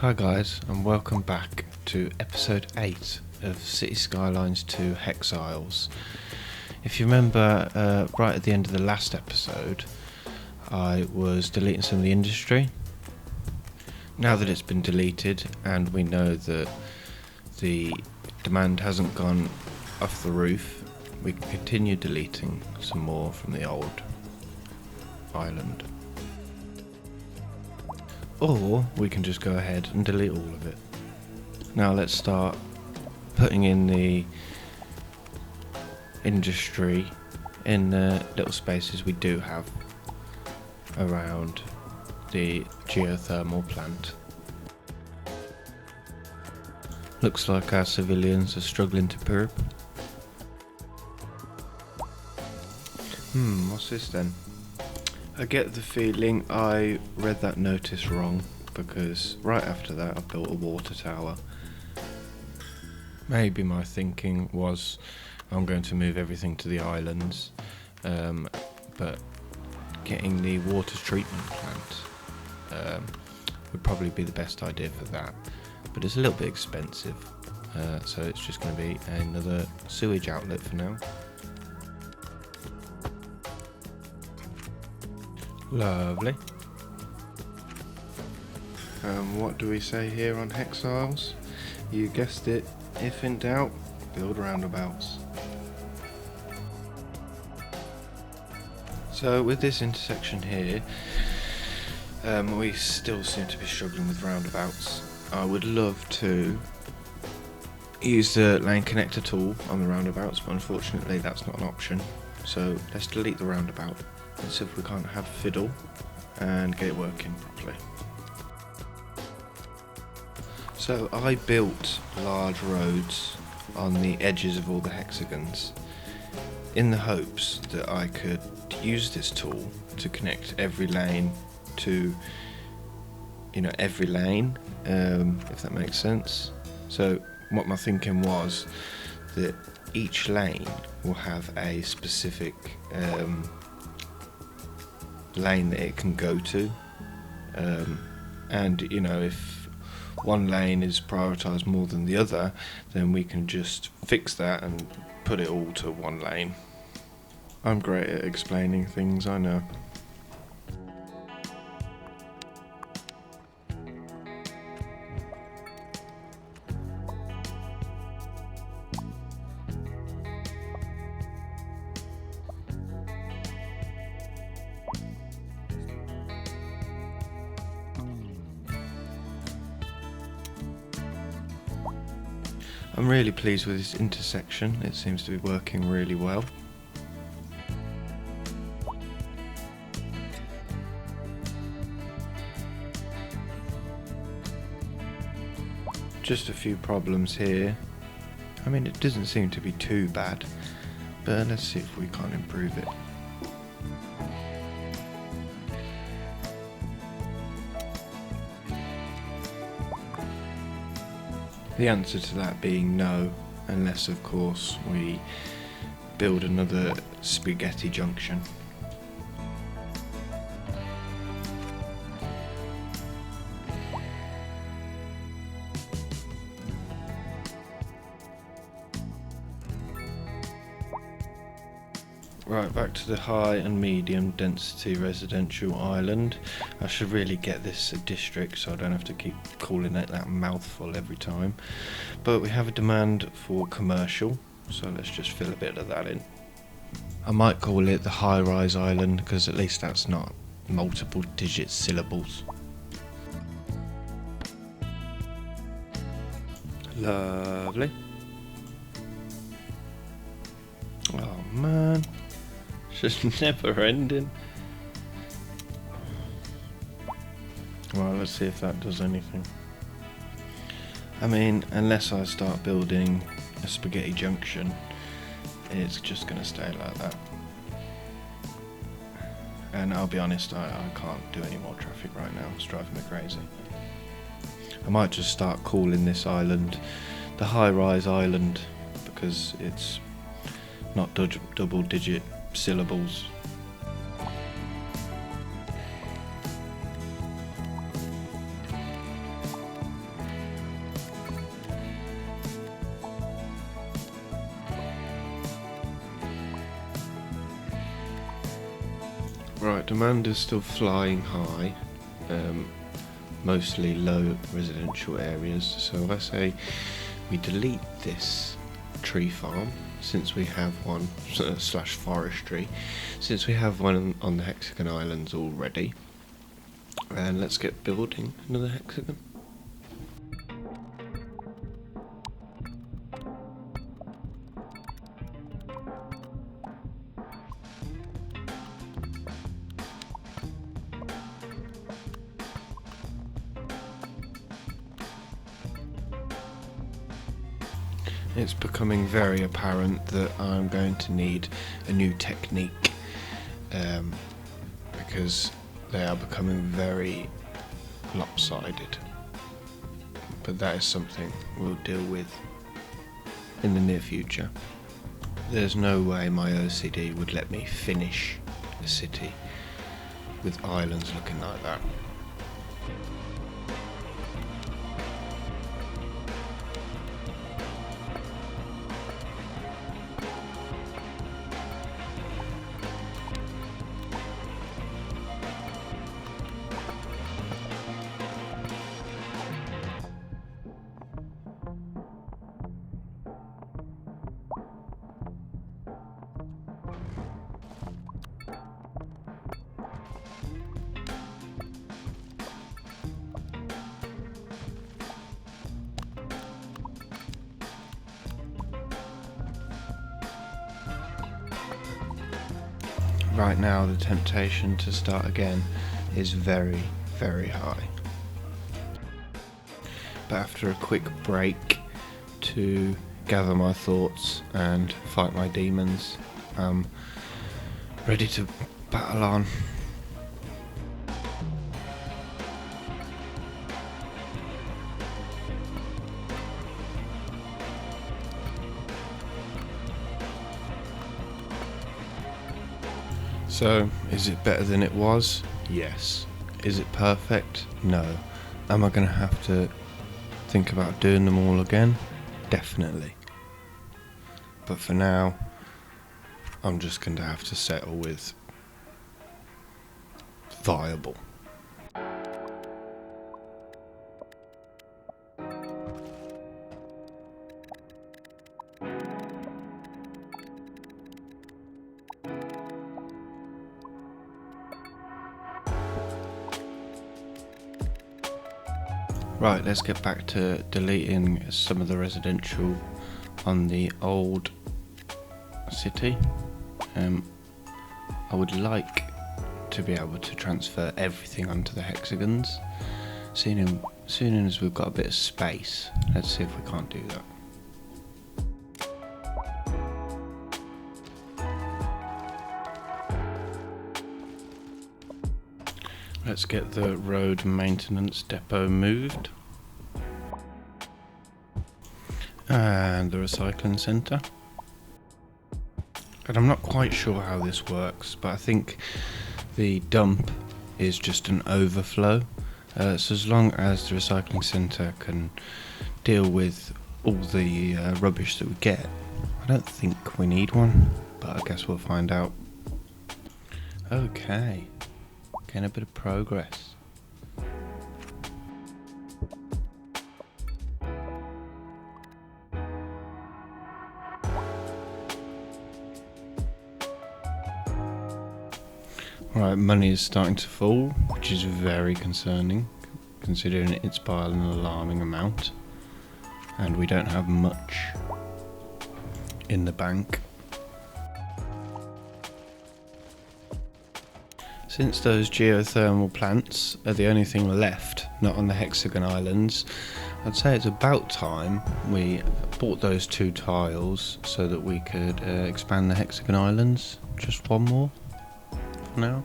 Hi guys, and welcome back to episode 8 of City Skylines 2 Hex Isles. If you remember, right at the end of the last episode, I was deleting some of the industry. Now that it's been deleted and we know that the demand hasn't gone off the roof, we can continue deleting some more from the old island. Or we can just go ahead and delete all of it. Now let's start putting in the industry in the little spaces we do have around the geothermal plant. Looks like our civilians are struggling to poop. What's this then? I get the feeling I read that notice wrong, because right after that I built a water tower. Maybe my thinking was I'm going to move everything to the islands, but getting the water treatment plant would probably be the best idea for that, but it's a little bit expensive, so it's just going to be another sewage outlet for now. Lovely. What do we say here on Hex Isles? You guessed it, if in doubt, build roundabouts. So with this intersection here, we still seem to be struggling with roundabouts. I would love to use the lane connector tool on the roundabouts, but unfortunately that's not an option. So let's delete the roundabout. Let's see if we can't have fiddle and get it working properly. So I built large roads on the edges of all the hexagons in the hopes that I could use this tool to connect every lane to, every lane, if that makes sense. So what my thinking was that each lane will have a specific lane that it can go to, and if one lane is prioritised more than the other, then we can just fix that and put it all to one lane. I'm great at explaining things, I know. I'm really pleased with this intersection, it seems to be working really well. Just a few problems here. I mean, it doesn't seem to be too bad, but let's see if we can't improve it. The answer to that being no, unless of course we build another spaghetti junction. Right, back to the high and medium density residential island. I should really get this a district so I don't have to keep calling it that mouthful every time. But we have a demand for commercial, so let's just fill a bit of that in. I might call it the high-rise island, because at least that's not multiple digit syllables. Lovely. Oh man. Just never ending. Well, let's see if that does anything. I mean, unless I start building a spaghetti junction, it's just going to stay like that. And I'll be honest, I can't do any more traffic right now, it's driving me crazy. I might just start calling this island the high-rise island, because it's not double digit syllables. Right, demand is still flying high, mostly low residential areas, so I say we delete this tree farm, since we have one, slash forestry, since we have one on the Hexagon Islands already, and let's get building another hexagon. It's becoming very apparent that I'm going to need a new technique, because they are becoming very lopsided. But that is something we'll deal with in the near future. There's no way my OCD would let me finish a city with islands looking like that. Right now the temptation to start again is very, very high. But after a quick break to gather my thoughts and fight my demons, I'm ready to battle on. So, is it better than it was? Yes. Is it perfect? No. Am I going to have to think about doing them all again? Definitely. But for now, I'm just going to have to settle with viable. Right, let's get back to deleting some of the residential on the old city. I would like to be able to transfer everything onto the hexagons. Soon as we've got a bit of space, let's see if we can't do that. Let's get the road maintenance depot moved. And the recycling centre. And I'm not quite sure how this works, but I think the dump is just an overflow. So as long as the recycling centre can deal with all the rubbish that we get, I don't think we need one, but I guess we'll find out. Okay. Getting a bit of progress. Right, money is starting to fall, which is very concerning, considering it's by an alarming amount, and we don't have much in the bank. Since those geothermal plants are the only thing left, not on the Hexagon Islands, I'd say it's about time we bought those 2 tiles so that we could expand the Hexagon Islands. Just one more for now.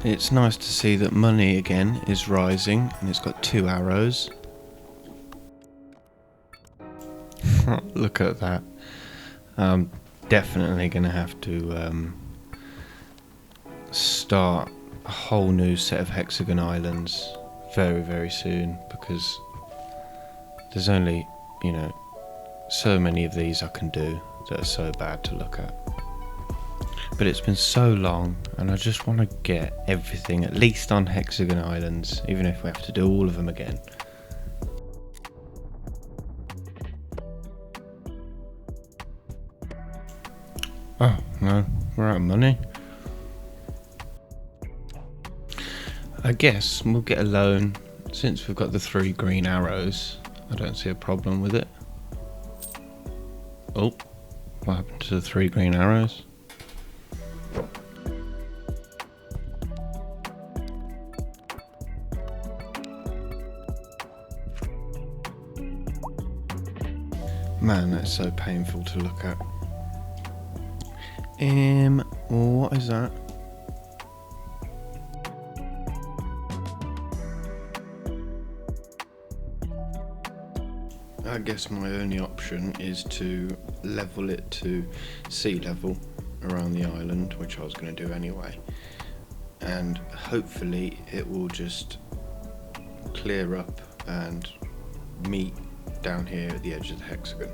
It's nice to see that money again is rising, and it's got 2 arrows. Look at that. I'm definitely going to have to start a whole new set of hexagon islands very, very soon, because there's only, so many of these I can do that are so bad to look at. But it's been so long, and I just want to get everything at least on hexagon islands, even if we have to do all of them again. Oh no, we're out of money. I guess we'll get a loan. Since we've got the 3 green arrows, I don't see a problem with it. Oh, what happened to the 3 green arrows? Man, that's so painful to look at. What is that? I guess my only option is to level it to sea level around the island, which I was going to do anyway, and hopefully it will just clear up and meet down here at the edge of the hexagon.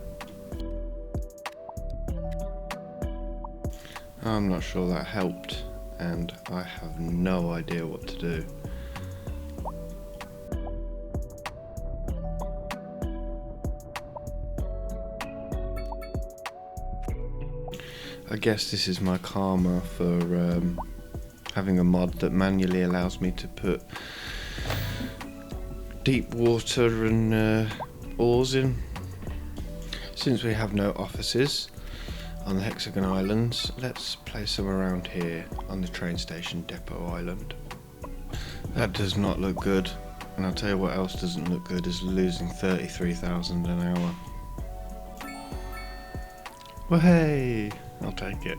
I'm not sure that helped, and I have no idea what to do. I guess this is my karma for having a mod that manually allows me to put deep water and oars in. Since we have no offices on the hexagon islands, let's place them around here on the train station depot island. That does not look good, and I'll tell you what else doesn't look good is losing 33,000 an hour. Well, hey, I'll take it.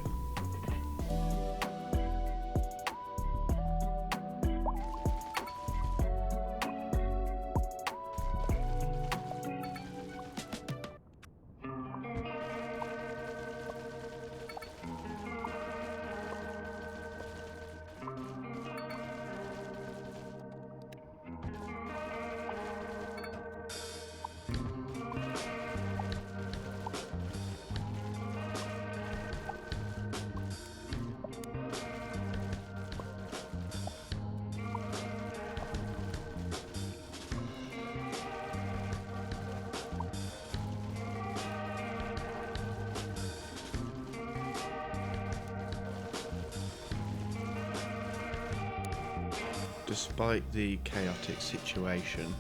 Despite the chaotic situation,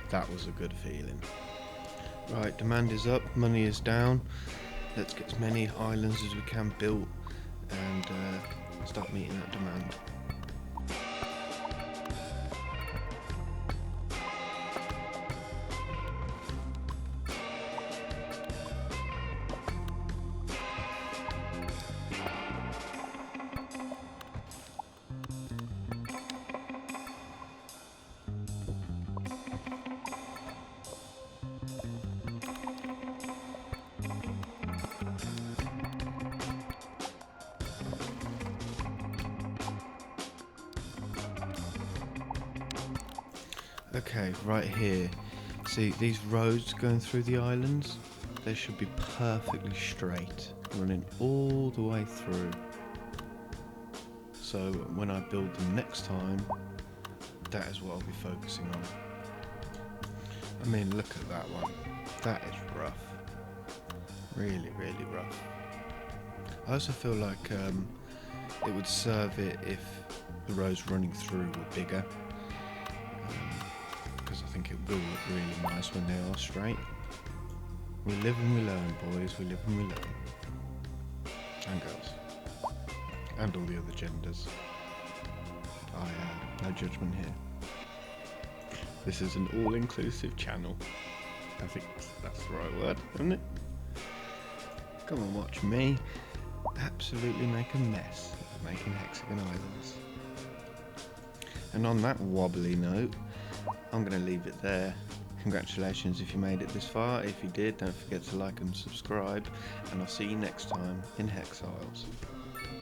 that was a good feeling. Right, demand is up, money is down. Let's get as many islands as we can built and start meeting that demand. Okay, right here. See, these roads going through the islands, they should be perfectly straight, running all the way through. So when I build them next time, that is what I'll be focusing on. I mean, look at that one. That is rough. Really, really rough. I also feel like it would serve it if the roads running through were bigger. Because I think it will look really nice when they are straight. We live and we learn, boys. We live and we learn. And girls. And all the other genders. No judgment here. This is an all-inclusive channel. I think that's the right word, isn't it? Come and watch me absolutely make a mess of making hexagon islands. And on that wobbly note, I'm going to leave it there. Congratulations if you made it this far. If you did, don't forget to like and subscribe, and I'll see you next time in Hex Isles.